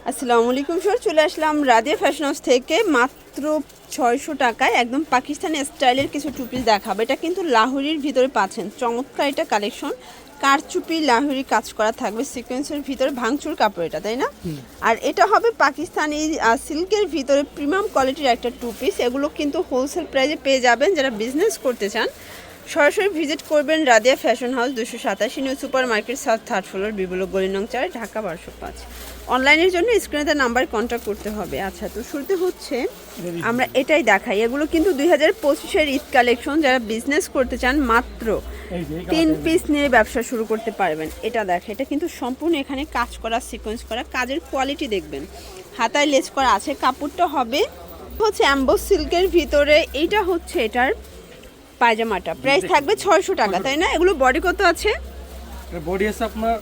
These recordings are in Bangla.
আসসালামু আলাইকুম স্যার, চলে আসলাম রাদিয়া ফ্যাশন হাউস থেকে মাত্র 600 টাকায় একদম পাকিস্তানি স্টাইলের কিছু টু পিস দেখাবো। এটা কিন্তু লাহোরির ভিতরে পাচ্ছেন, চমৎকার এটা কালেকশন। কারচুপি লাহোরি কাজ করা থাকবে, সিকোয়েন্সের ভিতরে ভাঙচুর কাপড় এটা, তাই না? আর এটা হবে পাকিস্তানি সিল্কের ভিতরে প্রিমিয়াম কোয়ালিটির একটা টু পিস। এগুলো কিন্তু হোলসেল প্রাইসে পেয়ে যাবেন। যারা বিজনেস করতে চান সরাসরি ভিজিট করবেন Radia fashion house, 287 new super market, south third floor, Bibul গলি নং 4, ঢাকা 1205। অনলাইনের জন্য স্ক্রিনে নাম্বার কন্ট্যাক্ট করতে হবে। আচ্ছা, তো শুরুতে হচ্ছে আমরা এটাই দেখাই। এগুলো কিন্তু 2025-এর ঈদ কালেকশন। যারা বিজনেস করতে চান মাত্র 3 পিস নিয়ে ব্যবসা শুরু করতে পারবেন। এটা দেখে, এটা কিন্তু সম্পূর্ণ এখানে কাজ করা, সিকোয়েন্স করা, কাজের কোয়ালিটি দেখবেন, হাতায় লেস করা আছে। কাপড়টা হবে হচ্ছে অ্যাম্বোস সিল্কের ভিতরে। এইটা হচ্ছে এটার পায়জামাটা, প্রাইস থাকবে 600 টাকা, তাই না? এগুলো বডি কত আছে? বডি আছে আপনার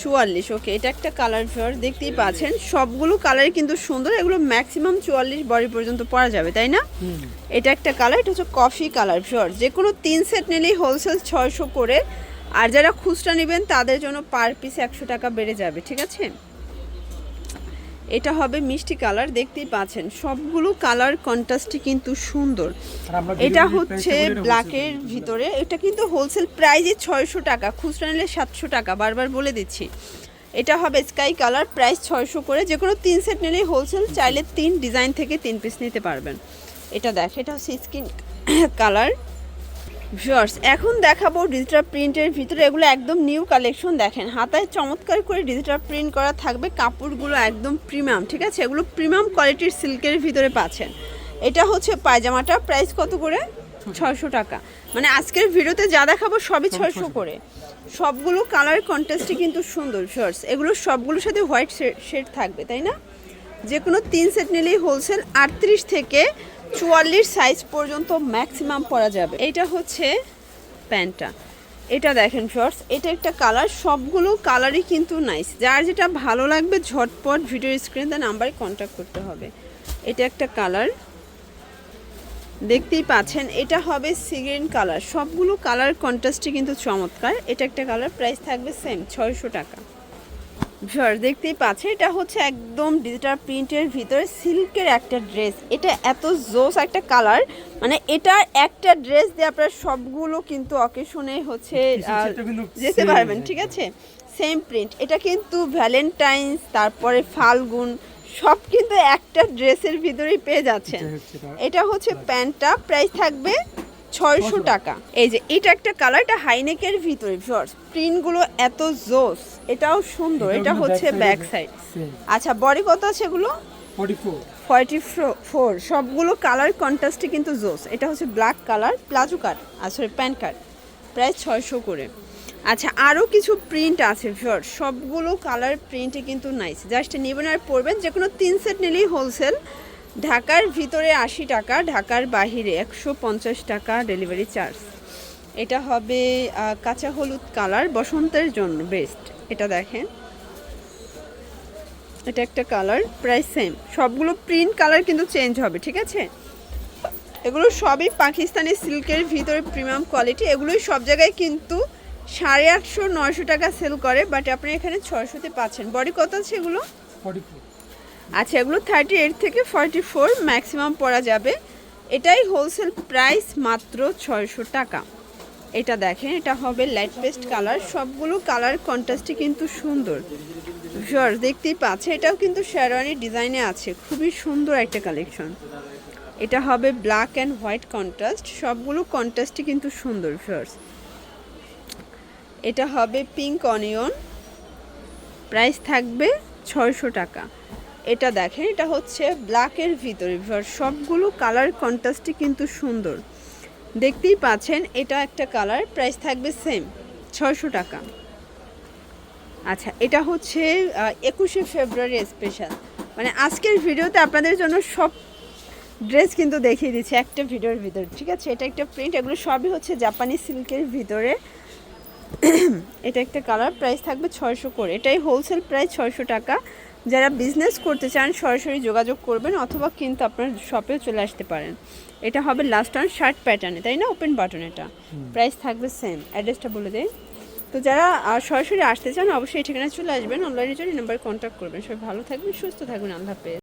44। ওকে, এটা একটা কালার ফিওর, দেখতেই পাচ্ছেন সবগুলো কালারই কিন্তু সুন্দর। এগুলো ম্যাক্সিমাম 44 বডি পর্যন্ত পরা যাবে, তাই না? এটা একটা কালার, এটা হচ্ছে কফি কালার ফিওর। যে কোনো 3 সেট নিলেই হোলসেল 600 করে, আর যারা খুচরা নেবেন তাদের জন্য পার পিস 100 টাকা বেড়ে যাবে, ঠিক আছে? এটা হবে মিষ্টি কালার, দেখতেই পাচ্ছেন সবগুলো কালার কন্ট্রাস্টই কিন্তু সুন্দর। এটা হচ্ছে ব্ল্যাকের ভিতরে। এটা কিন্তু হোলসেল প্রাইসে 600 টাকা, খুচরা নিলে 700 টাকা, বারবার বলে দিচ্ছি। এটা হবে স্কাই কালার, প্রাইস 600 করে। যে কোনো 3 সেট নিলেই হোলসেল, চাইলে 3 ডিজাইন থেকে 3 পিস নিতে পারবেন। এটা দেখ, এটা হচ্ছে স্কিন কালার। ভিউয়ার্স, এখন দেখাবো ডিজিটাল প্রিন্টের ভিতরে। এগুলো একদম নিউ কালেকশন। দেখেন হাতায় চমৎকার করে ডিজিটাল প্রিন্ট করা থাকবে, কাপড়গুলো একদম প্রিমিয়াম, ঠিক আছে? এগুলো প্রিমিয়াম কোয়ালিটির সিল্কের ভিতরে পাচ্ছেন। এটা হচ্ছে পায়জামাটা, প্রাইস কত করে? 600 টাকা। মানে আজকের ভিডিওতে যা দেখাবো সবই 600 করে। সবগুলো কালার কন্ট্রাস্টই কিন্তু সুন্দর। ভিউয়ার্স, এগুলো সবগুলোর সাথে হোয়াইট শেড থাকবে, তাই না? যে কোনো 3 সেট নিলেই হোলসেল 38 থেকে 44 সাইজ পর্যন্ত ম্যাক্সিমাম পরা যাবে। এটা হচ্ছে প্যান্টটা। এটা দেখেন শর্টস, এটা একটা কালার। সবগুলো কালারই কিন্তু নাইস। যার যেটা ভালো লাগবে ঝটপট ভিডিও স্ক্রিনে তার নাম্বারে কন্ট্যাক্ট করতে হবে। এটা একটা কালার, দেখতেই পাচ্ছেন। এটা হবে সি গ্রিন কালার। সবগুলো কালার কন্ট্রাস্টই কিন্তু চমৎকার। এটা একটা কালার, প্রাইস থাকবে সেম 600 টাকা। দেখতেই পাচ্ছে, এটা হচ্ছে একদম ডিজিটাল প্রিন্টের ভিতরে সিল্কের একটা ড্রেস। এটা এত জোস একটা কালার, মানে এটা একটা ড্রেস দিয়ে আপনারা সবগুলো কিন্তু অকেশনে হচ্ছে যেতে পারবেন, ঠিক আছে? Same print. এটা কিন্তু ভ্যালেন্টাইন্স, তারপরে ফাল্গুন, সব কিন্তু একটা ড্রেসের ভিতরেই পেয়ে যাচ্ছেন। এটা হচ্ছে প্যান্টটা, প্রাইস থাকবে 600 টাকা। এই যে এটা একটা কালার, এটা হাইনেকের ভিতরে। ভিউয়ার্স, প্রিন্টগুলো এত জোস, এটাও সুন্দর। এটা হচ্ছে ব্যাক সাইড। আচ্ছা, বডি কত আছে এগুলো? 44। সবগুলো কালার কন্ট্রাস্টে কিন্তু জোস। এটা হচ্ছে ব্ল্যাক কালার, প্লাজো কাট, সরি প্যান্ট কাট, প্রাইস 600 করে। আচ্ছা, আরও কিছু প্রিন্ট আছে ভিউয়ার্স, সবগুলো কালার প্রিন্টে কিন্তু নাইস। জাস্ট নেবেন আর পরবেন। যে কোনো 3 সেট নিলেই হোলসেল। ঢাকার ভিতরে 80 টাকা, ঢাকার বাহিরে 150 টাকা ডেলিভারি চার্জ। এটা হবে কাঁচা হলুদ কালার, বসন্তের জন্য বেস্ট। এটা দেখেন, এটা একটা কালার, প্রাইস সেম। সবগুলো প্রিন্ট কালার কিন্তু চেঞ্জ হবে, ঠিক আছে? এগুলো সবই পাকিস্তানি সিল্কের ভিতরে প্রিমিয়াম কোয়ালিটি। এগুলোই সব জায়গায় কিন্তু 850-900 টাকা সেল করে, বাট আপনি এখানে 600-তে পাচ্ছেন। বডি কত আছে এগুলো? 44। আচ্ছা, এগুলো 38 থেকে 44 ম্যাক্সিমাম পরা যাবে। এটাই হোলসেল প্রাইস, মাত্র 600 টাকা। এটা দেখেন, এটা হবে লাইট পেস্ট কালার। সবগুলো কালার কন্ট্রাস্টই কিন্তু সুন্দর। ভিউয়ার্স, দেখতেই পাচ্ছে, এটাও কিন্তু শেরওয়ানি ডিজাইনে আছে, খুবই সুন্দর একটা কালেকশন। এটা হবে ব্ল্যাক অ্যান্ড হোয়াইট কন্ট্রাস্ট। সবগুলো কন্ট্রাস্টই কিন্তু সুন্দর। ভিউয়ার্স, এটা হবে পিঙ্ক অনিয়ন, প্রাইস থাকবে 600 টাকা। এটা দেখেন, এটা হচ্ছে ব্ল্যাকের ভিতরে। সবগুলো কালার কন্ট্রাস্টই কিন্তু সুন্দর, দেখতেই পাচ্ছেন। এটা একটা কালার, প্রাইস থাকবে সেম 600 টাকা। আচ্ছা, এটা হচ্ছে 21শে ফেব্রুয়ারি স্পেশাল। মানে আজকের ভিডিওতে আপনাদের জন্য সব ড্রেস কিন্তু দেখিয়ে দিচ্ছি একটা ভিডিওর ভিতরে, ঠিক আছে? এটা একটা প্রিন্ট, এগুলো সবই হচ্ছে জাপানি সিল্কের ভিতরে। এটা একটা কালার, প্রাইস থাকবে 600 করে। এটাই হোলসেল প্রাইস 600 টাকা। যারা বিজনেস করতে চান সরাসরি যোগাযোগ করবেন, অথবা কিন্তু আপনার শপেও চলে আসতে পারেন। এটা হবে লাস্ট অন শার্ট প্যাটার্নে, তাই না? Open button. এটা প্রাইস থাকবে সেম। অ্যাড্রেসটা বলে দেয়। তো যারা সরাসরি আসতে চান অবশ্যই এই ঠিকানায় চলে আসবেন, অনলাইনের জন্য এই নাম্বারে কন্ট্যাক্ট করবেন। সবাই ভালো থাকবেন, সুস্থ থাকবেন, আল্লাহ হাফেজ।